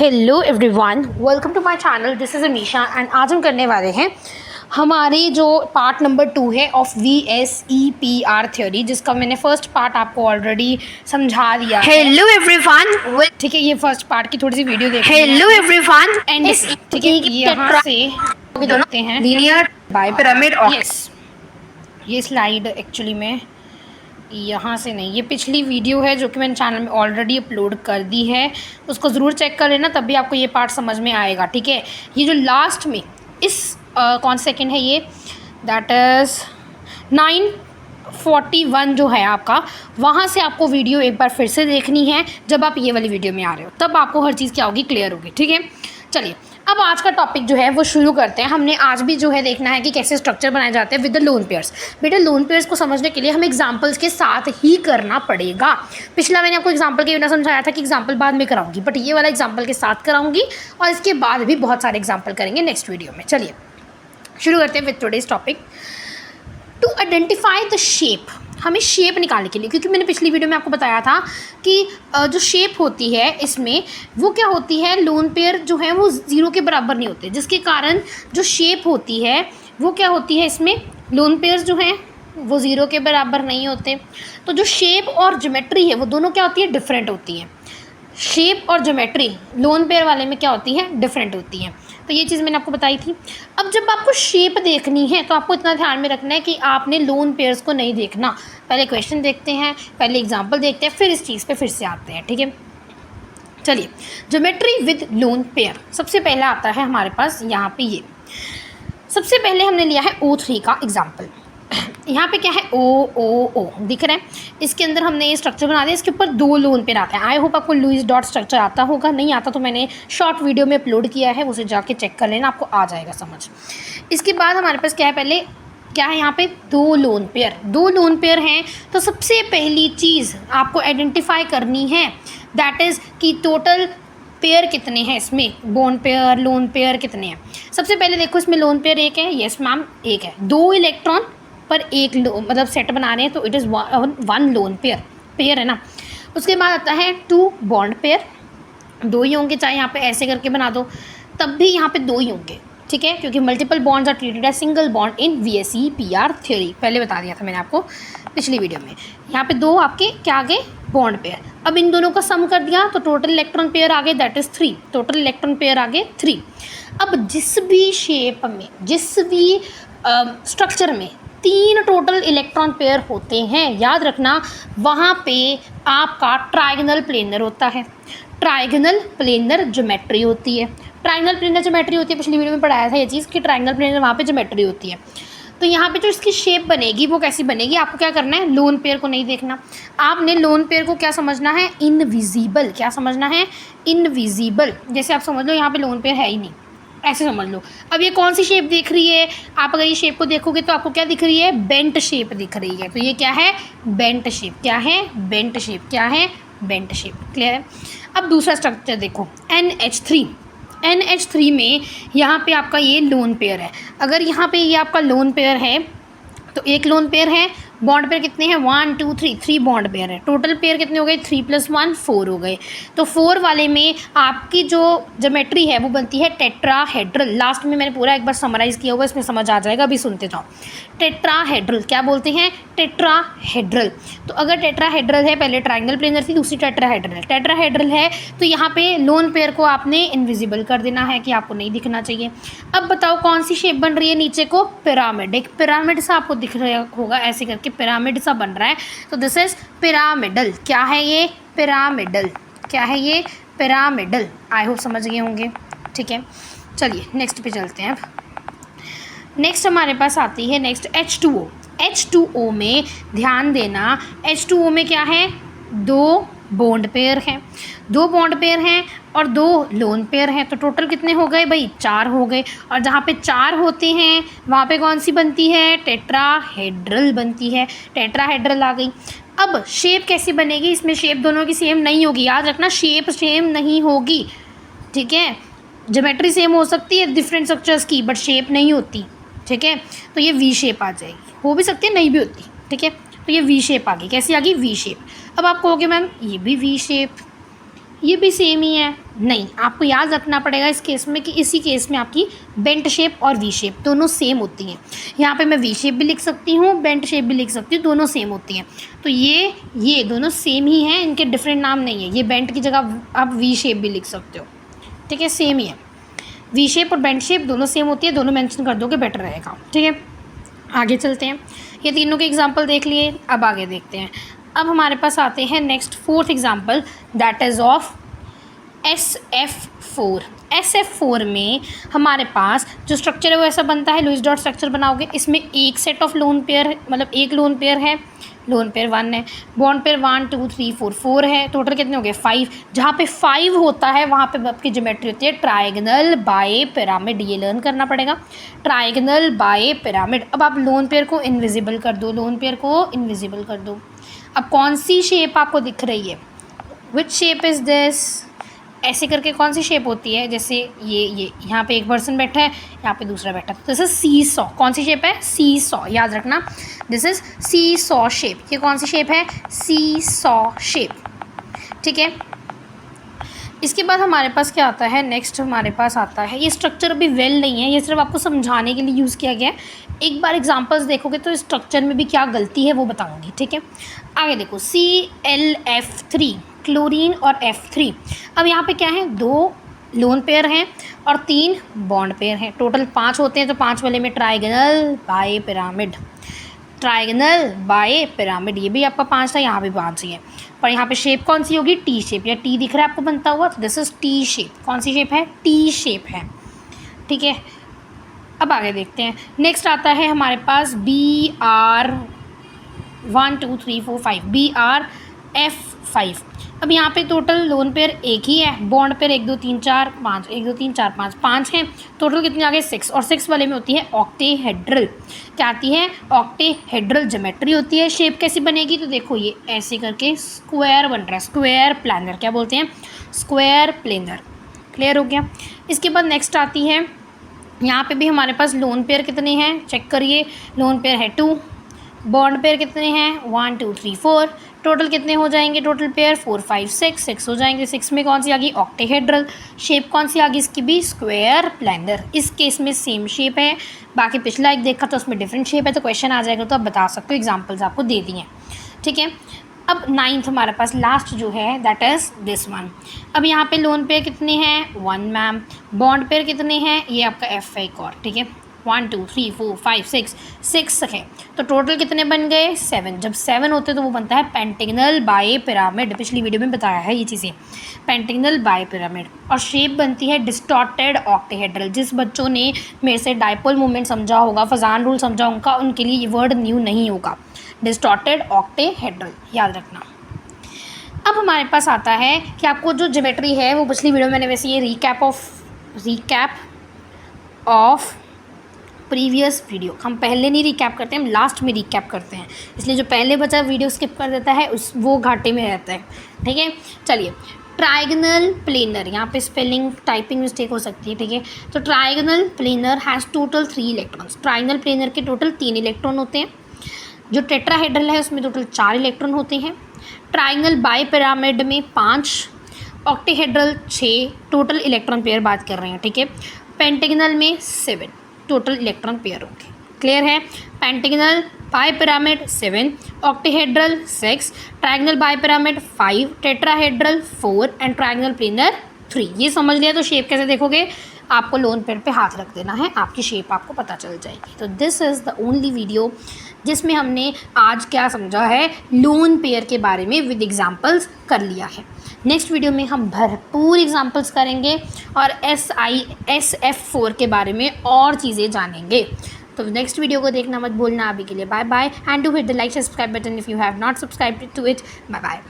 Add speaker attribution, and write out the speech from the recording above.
Speaker 1: Hello everyone, welcome to my channel. This is Amisha and आज हम करने वाले हैं हमारी जो पार्ट नंबर 2 है ऑफ VSEPR थ्योरी, जिसका मैंने फर्स्ट पार्ट आपको ऑलरेडी समझा दिया है।
Speaker 2: हेलो एवरीवन,
Speaker 1: ठीक है, ये फर्स्ट पार्ट की थोड़ी सी वीडियो देखते हैं।
Speaker 2: हेलो एवरीवन,
Speaker 1: एंड ठीक है, यहाँ से देखते हैं
Speaker 2: लीनियर
Speaker 1: बाय
Speaker 2: पिरामिड।
Speaker 1: यस, ये स्लाइड एक्चुअली में यहाँ से नहीं, ये पिछली वीडियो है जो कि मैंने चैनल में ऑलरेडी अपलोड कर दी है, उसको ज़रूर चेक कर लेना, तभी आपको ये पार्ट समझ में आएगा। ठीक है, ये जो लास्ट में इस कौन सेकंड है ये, दैट इज़ 9:41 जो है आपका, वहाँ से आपको वीडियो एक बार फिर से देखनी है। जब आप ये वाली वीडियो में आ रहे हो तब आपको हर चीज़ क्या होगी, क्लियर होगी। ठीक है, चलिए अब आज का टॉपिक जो है वो शुरू करते हैं। हमने आज भी जो है देखना है कि कैसे स्ट्रक्चर बनाए जाते हैं विद द लोन पेयर्स। बेटा, लोन पेयर्स को समझने के लिए हमें एग्जांपल्स के साथ ही करना पड़ेगा। पिछला मैंने आपको एग्जांपल के बिना समझाया था कि एग्जांपल बाद में कराऊंगी, बट ये वाला एग्जांपल के साथ कराऊंगी और इसके बाद भी बहुत सारे एग्जांपल करेंगे नेक्स्ट वीडियो में। चलिए शुरू करते हैं with today's topic. To identify the shape, हमें शेप निकालने के लिए, क्योंकि मैंने पिछली वीडियो में आपको बताया था कि जो शेप होती है इसमें वो क्या होती है, लोन पेयर जो है वो ज़ीरो के बराबर नहीं होते, जिसके कारण जो शेप होती है वो क्या होती है, इसमें लोन पेयर्स जो हैं वो ज़ीरो के बराबर नहीं होते। तो जो शेप और ज्योमेट्री है वो दोनों क्या होती है, डिफरेंट होती हैं। शेप और ज्योमेट्री लोन पेयर वाले में क्या होती है, डिफरेंट होती हैं। तो ये चीज़ मैंने आपको बताई थी। अब जब आपको शेप देखनी है तो आपको इतना ध्यान में रखना है कि आपने लोन पेयर्स को नहीं देखना, पहले क्वेश्चन देखते हैं, पहले एग्जांपल देखते हैं, फिर इस चीज़ पे फिर से आते हैं। ठीक है, चलिए ज्योमेट्री विद लोन पेयर। सबसे पहला आता है हमारे पास यहाँ पे, ये सबसे पहले हमने लिया है O3 का एग्जाम्पल। यहाँ पे क्या है, ओ दिख रहा है, इसके अंदर हमने ये स्ट्रक्चर बना दिया, इसके ऊपर दो लोन पेयर आते हैं। आई होप आपको लुईस डॉट स्ट्रक्चर आता होगा, नहीं आता तो मैंने शॉर्ट वीडियो में अपलोड किया है, उसे जाके चेक कर लेना, आपको आ जाएगा समझ। इसके बाद हमारे पास क्या है, पहले क्या है यहाँ पे, दो लोन पेयर हैं। तो सबसे पहली चीज़ आपको आइडेंटिफाई करनी है दैट इज़ कि टोटल पेयर कितने हैं, इसमें बॉन्ड पेयर लोन पेयर कितने हैं। सबसे पहले देखो, इसमें लोन पेयर एक है, यस मैम एक है, दो इलेक्ट्रॉन पर एक मतलब सेट बना रहे हैं, तो it is one lone pair है ना। उसके बाद आता है टू बॉन्ड पेयर, दो ही होंगे, चाहे यहाँ पे ऐसे करके बना दो तब भी यहाँ पे दो ही होंगे। ठीक है, क्योंकि multiple bonds are treated as single bond in VSEPR theory, पहले बता दिया था मैंने आपको पिछली वीडियो में। यहाँ पे दो आपके क्या आ गए, बॉन्ड पेयर। अब इन दोनों का सम कर दिया तो टोटल इलेक्ट्रॉन पेयर आ गए, that is 3, total electron pair आ गए 3। अब जिस भी शेप में, जिस भी स्ट्रक्चर में 3 टोटल इलेक्ट्रॉन पेयर होते हैं, याद रखना वहाँ पे आपका ट्रायगोनल प्लेनर होता है, ट्रायगोनल प्लेनर ज्योमेट्री होती है। ट्रायंगल प्लेनर ज्योमेट्री होती है, पिछली वीडियो में पढ़ाया था ये चीज़ कि ट्रायंगल प्लेनर वहाँ पे ज्योमेट्री होती है। तो यहाँ पे जो इसकी शेप बनेगी वो कैसी बनेगी, आपको क्या करना है, लोन पेयर को नहीं देखना, आपने लोन पेयर को क्या समझना है, इनविजिबल। क्या समझना है, इनविजिबल। जैसे आप समझ लो यहाँ पे लोन पेयर है ही नहीं, ऐसे समझ लो। अब ये कौन सी शेप दिख रही है, आप अगर ये शेप को देखोगे तो आपको क्या दिख रही है, बेंट शेप दिख रही है। तो ये क्या है, बेंट शेप। क्या है, बेंट शेप। क्या है, बेंट शेप। क्लियर है। अब दूसरा स्ट्रक्चर देखो, NH3 में यहाँ पे आपका ये लोन पेयर है। अगर यहाँ पे ये आपका लोन पेयर है तो एक लोन पेयर है, बॉन्ड पेयर कितने हैं, 1 2 3, 3 बॉन्ड पेयर है। टोटल पेयर कितने हो गए, 3 + 1 4 हो गए। तो 4 वाले में आपकी जो ज्योमेट्री है वो बनती है टेट्राहेड्रल। लास्ट में मैंने पूरा एक बार समराइज़ किया हुआ, इसमें समझ आ जाएगा, अभी सुनते जाओ। टेट्राहेड्रल क्या बोलते हैं, टेट्राहेड्रल। तो अगर टेट्राहेड्रल है, पहले ट्रायंगल प्लेनर थी, दूसरी टेट्राहेड्रल है तो यहाँ पे लोन पेयर को आपने इनविजिबल कर देना है कि आपको नहीं दिखना चाहिए। अब बताओ कौन सी शेप बन रही है, नीचे को पिरामिड, एक पिरामिड सा आपको दिख रहा होगा, ऐसे करके पिरामिड सा बन रहा है, तो दिस इज पिरामिडल। क्या है ये, पिरामिडल। क्या है ये, पिरामिडल। आई होप समझ गए होंगे। ठीक है, चलिए नेक्स्ट पे चलते हैं। अब नेक्स्ट हमारे पास आती है नेक्स्ट H2O में ध्यान देना, H2O में क्या है, दो बॉन्ड पेयर हैं, दो बॉन्ड पेयर हैं और दो लोन पेयर हैं। तो टोटल कितने हो गए भाई, 4 हो गए। और जहाँ पे 4 होते हैं वहाँ पे कौन सी बनती है, टेट्राहेड्रल बनती है, टेट्राहेड्रल आ गई। अब शेप कैसी बनेगी, इसमें शेप दोनों की सेम नहीं होगी, याद रखना शेप सेम नहीं होगी। ठीक है, ज्योमेट्री सेम हो सकती है डिफरेंट स्ट्रक्चर्स की, बट शेप नहीं होती। ठीक है, तो ये V शेप आ जाएगी, हो भी सकती है नहीं भी होती। ठीक है, तो ये V शेप आ गई, कैसी आ गई, V शेप। अब आप कहोगे मैम ये भी V शेप, ये भी सेम ही है, नहीं, आपको याद रखना पड़ेगा इस केस में कि इसी केस में आपकी बेंट शेप और वी शेप दोनों सेम होती हैं। यहाँ पे मैं वी शेप भी लिख सकती हूँ, बेंट शेप भी लिख सकती हूँ, दोनों सेम होती हैं। तो ये दोनों सेम ही हैं, इनके डिफरेंट नाम नहीं है। ये बेंट की जगह आप वी शेप भी लिख सकते हो, ठीक है, सेम ही है। वी शेप और बेंट शेप दोनों सेम होती है, दोनों मेंशन कर दोगे बेटर रहेगा, ठीक है। आगे चलते हैं, ये तीनों के एग्जांपल देख लिए, अब आगे देखते हैं। अब हमारे पास आते हैं next fourth example, that is of SF4। SF4 में हमारे पास जो स्ट्रक्चर है वो ऐसा बनता है, लुईस डॉट स्ट्रक्चर बनाओगे। इसमें एक सेट ऑफ लोन पेयर, मतलब एक लोन पेयर है, लोन पेयर 1 है, बॉन्ड पेयर 1 2 3 4 4 है, टोटल कितने हो गए 5। जहाँ पे 5 होता है वहाँ पे आपकी ज्योमेट्री होती है ट्रायगनल बाय पिरामिड, ये लर्न करना पड़ेगा, ट्रायगनल बाय पिरामिड। अब आप लोन पेयर को इनविजिबल कर दो, लोन पेयर को इनविजिबल कर दो। अब कौन सी शेप आपको दिख रही है, विच शेप इज़ दिस, ऐसे करके कौन सी शेप होती है, जैसे ये यहाँ पे एक पर्सन बैठा है, यहाँ पे दूसरा बैठा है, तो दिस इज सी सॉ। कौन सी शेप है, सी सॉ, याद रखना, this is seesaw shape. ये कौन सी शेप है, सी सॉ शेप, ठीक है। इसके बाद हमारे पास क्या आता है, नेक्स्ट हमारे पास आता है, ये स्ट्रक्चर अभी वेल नहीं है, ये सिर्फ आपको समझाने के लिए यूज़ किया गया है। एक बार एग्जांपल्स देखोगे तो स्ट्रक्चर में भी क्या गलती है वो बताऊंगी, ठीक है। आगे देखो, ClF3 क्लोरीन और F3। अब यहाँ पे क्या है, 2 लोन पेयर हैं और 3 बॉन्ड पेयर हैं, टोटल 5 होते हैं। तो 5 वाले में trigonal bipyramid, trigonal bipyramid, ये भी आपका 5 था, यहाँ भी 5 ही है। पर यहाँ पे शेप कौन सी होगी, टी शेप, या टी दिख रहा है आपको बनता हुआ, तो दिस इज टी शेप। कौन सी शेप है, टी शेप है, ठीक है। अब आगे देखते हैं, नेक्स्ट आता है हमारे पास BR 1 2 3 4 5, BRF5। अब यहाँ पे टोटल लोन पेयर एक ही है, बॉन्ड पेयर 1 2 3 4 5, 1 2 3 4 5, 5 हैं, टोटल कितने आ गए 6। और 6 वाले में होती है ऑक्टेहेड्रल, क्या आती है, ऑक्टेहेड्रल ज्योमेट्री होती है। शेप कैसी बनेगी, तो देखो ये ऐसे करके स्क्वायर बन रहा है, स्क्वायर प्लानर, क्या बोलते हैं, स्क्वायर प्लेनर, क्लियर हो गया। इसके बाद नेक्स्ट आती है, यहाँ पे भी हमारे पास लोन पेयर कितने हैं, चेक करिए, लोन पेयर है 2, बॉन्ड पेयर कितने हैं 1 2 3 4, टोटल कितने हो जाएंगे, टोटल पेयर 4 5 6 हो जाएंगे। 6 में कौन सी आ गई, ऑक्टेहेड्रल। शेप कौन सी आ गई इसकी भी, स्क्वायर प्लानर। इस केस में सेम शेप है, बाकी पिछला एक देखा तो उसमें डिफरेंट शेप है, तो क्वेश्चन आ जाएगा तो आप बता सकते हो, एग्जाम्पल्स आपको दे दिए, ठीक है। अब 9th हमारे पास लास्ट जो है दैट इज़ दिस वन। अब यहाँ पे लोन पेयर कितने हैं 1 मैम, बॉन्ड पेयर कितने हैं, ये आपका F है एक और, ठीक है, 1 2 3 4 5 6 है, तो टोटल कितने बन गए 7। जब 7 होते तो वो बनता है पेंटागनल बाय पिरामिड, पिछली वीडियो में बताया है ये चीज़ें, पेंटागनल बाय पिरामिड। और शेप बनती है डिस्टॉर्टेड ऑक्टेहेड्रल। जिस बच्चों ने मेरे से डायपोल मूवमेंट समझा होगा, फजान रूल समझा होगा, उनके लिए ये वर्ड न्यू नहीं होगा, डिस्टॉर्टेड ऑक्टेहेड्रल, याद रखना। अब हमारे पास आता है कि आपको जो ज्योमेट्री है वो पिछली वीडियो में मैंने वैसे ये रिकैप ऑफ प्रीवियस वीडियो, हम पहले नहीं रिकैप करते हैं, हम लास्ट में रिकैप करते हैं, इसलिए जो पहले बचा वीडियो स्किप कर देता है वो घाटे में रहता है, ठीक है। चलिए, ट्राइगनल प्लेनर, यहाँ पे स्पेलिंग टाइपिंग मिस्टेक हो सकती है, ठीक है। तो trigonal planar has total 3 electrons. Trigonal planar के टोटल 3 इलेक्ट्रॉन होते हैं। जो टेट्राहेड्रल है उसमें टोटल 4 इलेक्ट्रॉन होते हैं। ट्राइगनल बाय पिरामिड में 5, ऑक्टेहेड्रल 6, टोटल इलेक्ट्रॉन पेयर बात कर रहे हैं, ठीक है। पेंटागनल में 7 टोटल इलेक्ट्रॉन पेयर होंगे, क्लियर है। Pentagonal bipyramid 7, octahedral 6, trigonal bipyramid 5, tetrahedral 4 and trigonal planar 3। ये समझ लिया, तो शेप कैसे देखोगे, आपको लोन पेयर पे हाथ रख देना है, आपकी शेप आपको पता चल जाएगी। तो this is the only video जिसमें हमने आज क्या समझा है, लोन पेयर के बारे में विद एग्जांपल्स कर लिया है। नेक्स्ट वीडियो में हम भरपूर एग्जांपल्स करेंगे और SF4 के बारे में और चीज़ें जानेंगे। तो नेक्स्ट वीडियो को देखना मत भूलना। अभी के लिए bye bye and do hit the like subscribe button if you have not subscribed to it. Bye bye.